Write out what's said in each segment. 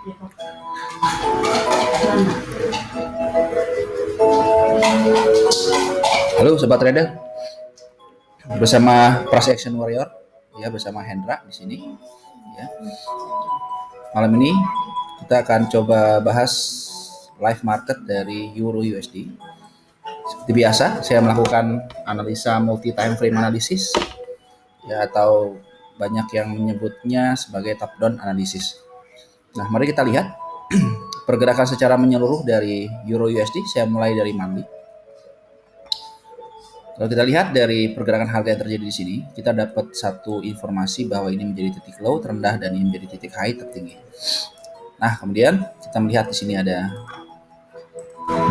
Halo sobat trader, bersama Price Action Warrior, ya, bersama Hendra di sini. Ya. Malam ini kita akan coba bahas live market dari Euro USD. Seperti biasa, saya melakukan analisa multi time frame analysis, ya, atau banyak yang menyebutnya sebagai top down analysis. Nah, mari kita lihat pergerakan secara menyeluruh dari Euro USD. Saya mulai dari monthly. Kalau kita lihat dari pergerakan harga yang terjadi di sini, kita dapat satu informasi bahwa ini menjadi titik low terendah dan ini menjadi titik high tertinggi. Nah, kemudian kita melihat di sini ada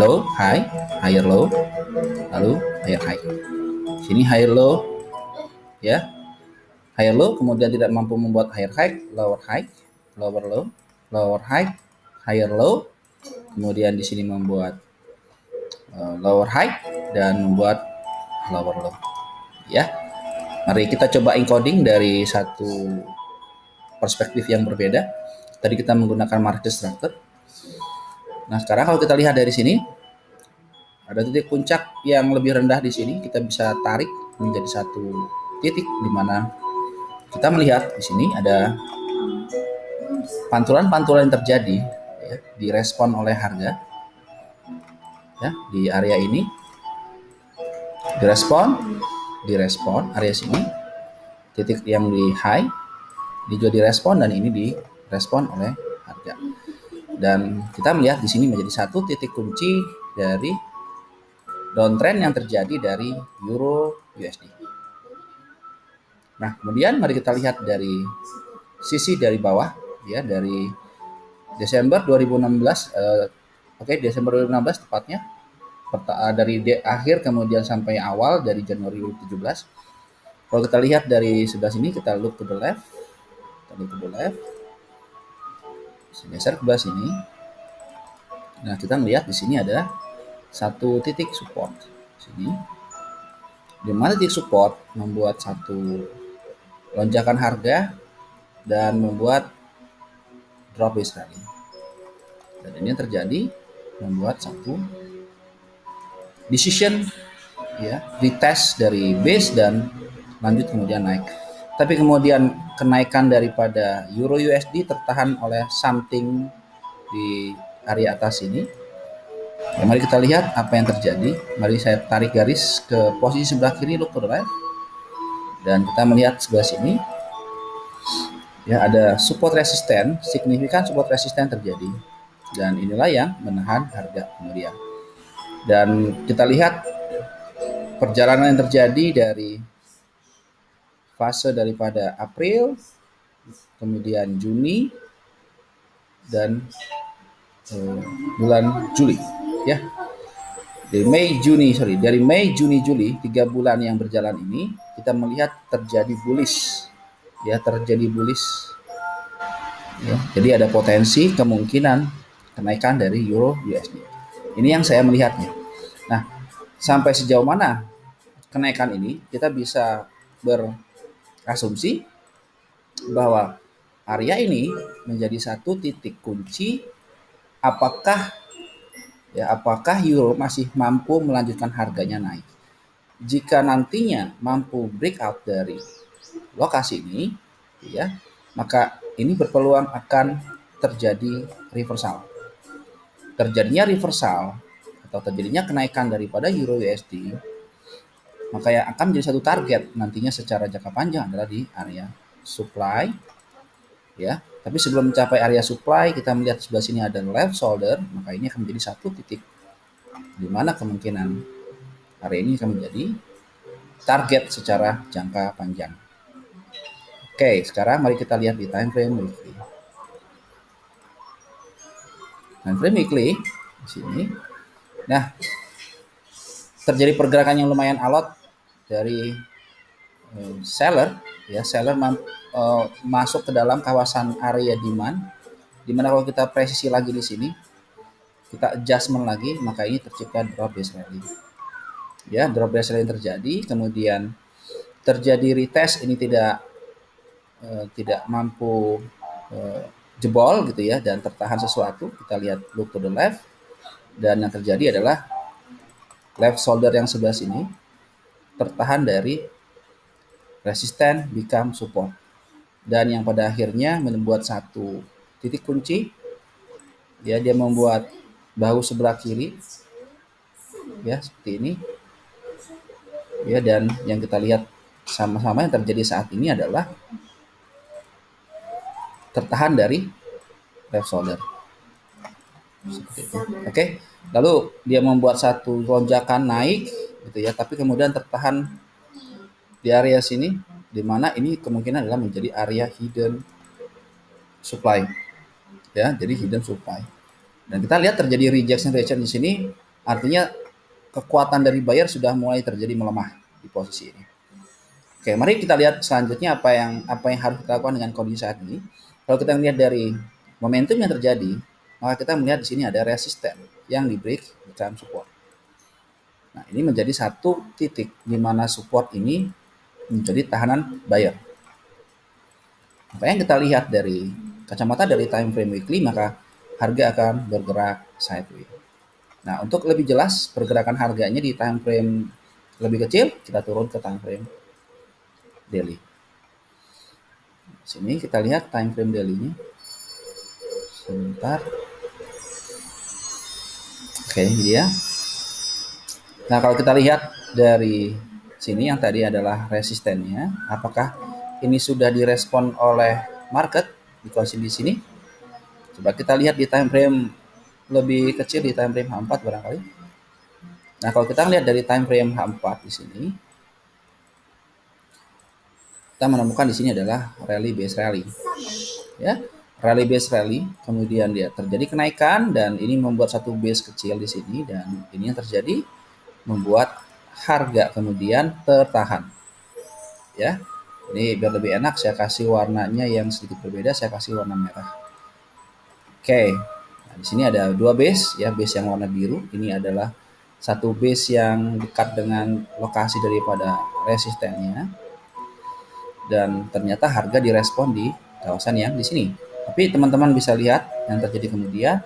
low, high, higher low, lalu higher high. Sini higher low, ya, higher low, kemudian tidak mampu membuat higher high, lower high, lower low, lower high, higher low, kemudian di sini membuat lower high dan membuat lower low, ya. Mari kita coba encoding dari satu perspektif yang berbeda. Tadi kita menggunakan market structure. Nah, sekarang kalau kita lihat dari sini ada titik puncak yang lebih rendah di sini, kita bisa tarik menjadi satu titik di mana kita melihat di sini ada pantulan-pantulan yang terjadi, ya, direspon oleh harga, ya, di area ini. Direspon area sini, titik yang di high, di juga direspon, dan ini direspon oleh harga. Dan kita melihat di sini menjadi satu titik kunci dari downtrend yang terjadi dari Euro USD. Nah, kemudian mari kita lihat dari sisi dari bawah, ya, dari Desember 2016, Desember 2016 tepatnya. Dari akhir kemudian sampai awal dari Januari 2017. Kalau kita lihat dari sebelah sini, kita look to the left, geser ke sebelah sini. Nah, kita melihat di sini ada satu titik support sini, di mana titik support membuat satu lonjakan harga dan membuat drop base rally. Dan ini terjadi membuat satu decision, ya, retest dari base dan lanjut kemudian naik. Tapi kemudian kenaikan daripada Euro USD tertahan oleh something di area atas ini. Ya, mari kita lihat apa yang terjadi. Mari saya tarik garis ke posisi sebelah kiri, look to the left, dan kita melihat sebelah sini, ya, ada support resisten, signifikan support resisten terjadi, dan inilah yang menahan harga kemudian. Dan kita lihat perjalanan yang terjadi dari fase daripada April, kemudian Juni, dan bulan Juli, ya. Dari Mei, Juni, Juli, 3 bulan yang berjalan ini, kita melihat terjadi bullish, ya, ya. Jadi ada potensi kemungkinan kenaikan dari Euro USD. Ini yang saya melihatnya. Nah, sampai sejauh mana kenaikan ini, kita bisa berasumsi bahwa area ini menjadi satu titik kunci apakah Euro masih mampu melanjutkan harganya naik. Jika nantinya mampu breakout dari lokasi ini, ya, maka ini berpeluang akan terjadi reversal. Terjadinya reversal atau terjadinya kenaikan daripada Euro USD, maka yang akan menjadi satu target nantinya secara jangka panjang adalah di area supply, ya. Tapi sebelum mencapai area supply, kita melihat sebelah sini ada left shoulder, maka ini akan menjadi satu titik di mana kemungkinan area ini akan menjadi target secara jangka panjang. Oke, sekarang mari kita lihat di time frame weekly. Time frame weekly di sini. Nah, terjadi pergerakan yang lumayan alot dari seller, ya. Seller masuk ke dalam kawasan area demand, dimana kalau kita presisi lagi di sini, kita adjustment lagi, maka ini tercipta drop base rally, ya. Drop base rally terjadi, kemudian terjadi retest, ini tidak mampu jebol gitu ya dan tertahan sesuatu, kita lihat look to the left, dan yang terjadi adalah left shoulder yang sebelah sini tertahan dari resisten become support, dan yang pada akhirnya membuat satu titik kunci ya, dia membuat bahu sebelah kiri ya seperti ini ya, dan yang kita lihat sama-sama yang terjadi saat ini adalah tertahan dari left shoulder seperti itu. Oke, lalu dia membuat satu lonjakan naik gitu ya, tapi kemudian tertahan di area sini, di mana ini kemungkinan adalah menjadi area hidden supply ya, jadi hidden supply. Dan kita lihat terjadi rejection di sini, artinya kekuatan dari buyer sudah mulai terjadi melemah di posisi ini. Oke, mari kita lihat selanjutnya apa yang harus kita lakukan dengan kondisi saat ini. Kalau kita melihat dari momentum yang terjadi, maka kita melihat di sini ada resisten yang di break become support. Nah, ini menjadi satu titik di mana support ini menjadi tahanan buyer. Apa yang kita lihat dari kacamata dari time frame weekly, maka harga akan bergerak sideways. Nah, untuk lebih jelas pergerakan harganya di time frame lebih kecil, kita turun ke time frame daily. Sini kita lihat time frame daily-nya. Sebentar. Oke, ini dia. Nah, kalau kita lihat dari sini yang tadi adalah resistennya, apakah ini sudah direspon oleh market di kondisi di sini? Coba kita lihat di time frame lebih kecil, di time frame H4 barangkali. Nah, kalau kita lihat dari time frame H4 di sini, kita menemukan di sini adalah rally base rally. Ya, rally base rally, kemudian dia terjadi kenaikan dan ini membuat satu base kecil di sini, dan ini yang terjadi membuat harga kemudian tertahan. Ya. Ini biar lebih enak saya kasih warnanya yang sedikit berbeda, saya kasih warna merah. Oke. Nah, di sini ada dua base ya, base yang warna biru ini adalah satu base yang dekat dengan lokasi daripada resistennya, dan ternyata harga direspon di kawasan yang di sini. Tapi teman-teman bisa lihat yang terjadi kemudian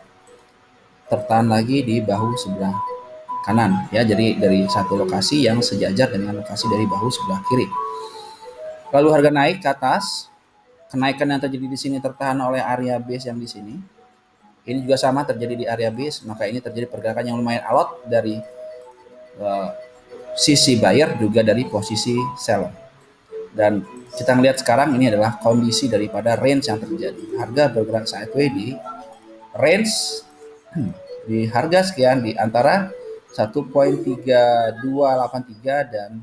tertahan lagi di bahu sebelah kanan ya, jadi dari satu lokasi yang sejajar dengan lokasi dari bahu sebelah kiri. Lalu harga naik ke atas, kenaikan yang terjadi di sini tertahan oleh area base yang di sini. Ini juga sama terjadi di area base, maka ini terjadi pergerakan yang lumayan alot dari sisi buyer juga dari posisi seller. Dan kita melihat sekarang ini adalah kondisi daripada range yang terjadi. Harga bergerak sideways di range di harga sekian di antara 1.3283 dan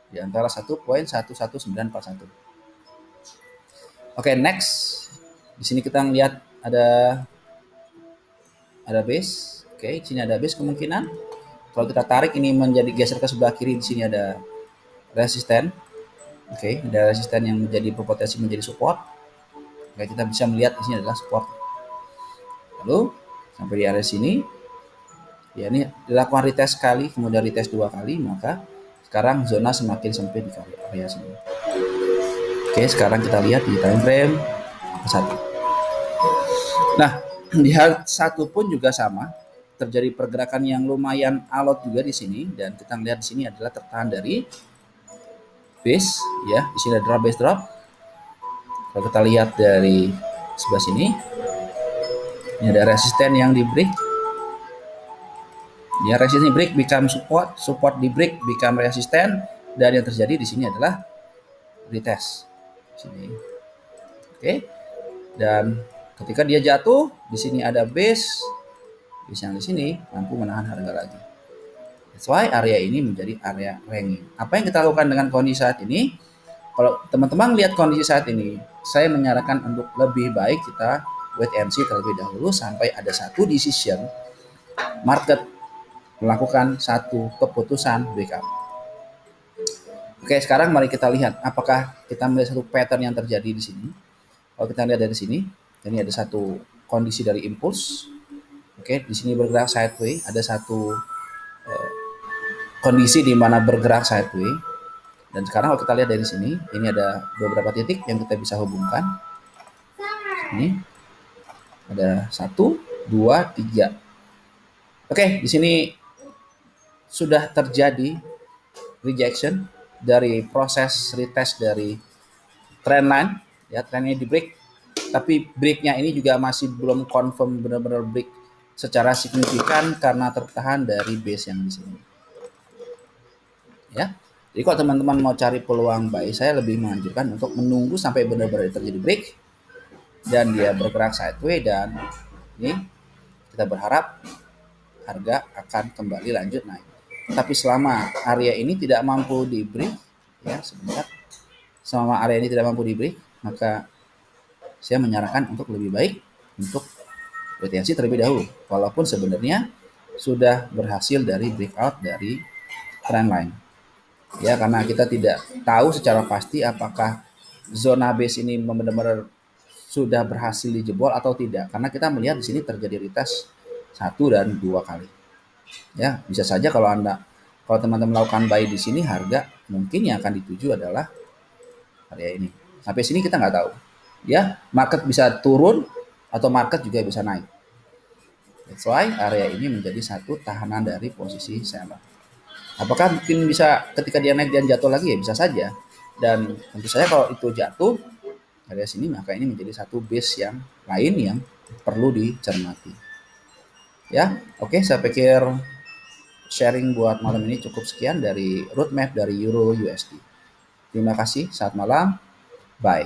di antara 1.11941. Oke, next. Di sini kita lihat ada base. Oke, di sini ada base kemungkinan. Kalau kita tarik ini menjadi geser ke sebelah kiri, di sini ada resisten. Oke, ada resisten yang menjadi berpotensi menjadi support. Oke, kita bisa melihat di sini adalah support. Lalu sampai di area sini, ya ini dilakukan retest sekali, kemudian retest 2 kali, maka sekarang zona semakin sempit di area sini. Oke, sekarang kita lihat di time frame 1. Nah, di hal 1 pun juga sama, terjadi pergerakan yang lumayan alot juga di sini, dan kita lihat di sini adalah tertahan dari base ya. Di sini ada base drop. Kalau kita lihat dari sebelah sini, ini ada resisten yang di break. Ya, resisten break become support, support di break become resisten, dan yang terjadi di sini adalah retest. Sini. Oke. Dan ketika dia jatuh, di sini ada base yang di sini mampu menahan harga lagi. That's why area ini menjadi area ranking. Apa yang kita lakukan dengan kondisi saat ini? Kalau teman-teman lihat kondisi saat ini, saya menyarankan untuk lebih baik kita wait and see terlebih dahulu sampai ada satu decision market melakukan satu keputusan breakout. Oke, sekarang mari kita lihat apakah kita melihat satu pattern yang terjadi di sini. Kalau kita lihat dari sini, ini ada satu kondisi dari impulse. Oke, di sini bergerak sideways, ada satu kondisi di mana bergerak sideways. Dan sekarang kalau kita lihat dari sini, ini ada beberapa titik yang kita bisa hubungkan. Ini Ada 1, 2, 3. Oke, di sini sudah terjadi rejection dari proses retest dari trendline, ya trendnya di break, tapi breaknya ini juga masih belum confirm benar-benar break secara signifikan karena tertahan dari base yang di sini. Ya, jadi kalau teman-teman mau cari peluang buy, saya lebih menganjurkan untuk menunggu sampai benar-benar terjadi break dan dia bergerak sideways, dan ini kita berharap harga akan kembali lanjut naik. Tapi selama area ini tidak mampu di break, ya sebentar, selama area ini tidak mampu di break, maka saya menyarankan untuk lebih baik untuk wait and see terlebih dahulu, walaupun sebenarnya sudah berhasil dari breakout dari trendline. Ya, karena kita tidak tahu secara pasti apakah zona base ini benar-benar sudah berhasil dijebol atau tidak, karena kita melihat di sini terjadi retest 1 dan 2 kali. Ya, bisa saja kalau teman-teman melakukan buy di sini, harga mungkin yang akan dituju adalah area ini. Sampai sini kita nggak tahu. Ya, market bisa turun atau market juga bisa naik. That's why area ini menjadi satu tahanan dari posisi seller. Apakah mungkin bisa ketika dia naik dan jatuh lagi? Ya bisa saja. Dan tentu saja kalau itu jatuh area sini, maka ini menjadi satu base yang lain yang perlu dicermati. Ya, oke, saya pikir sharing buat malam ini cukup sekian dari roadmap dari Euro USD. Terima kasih, selamat malam, bye.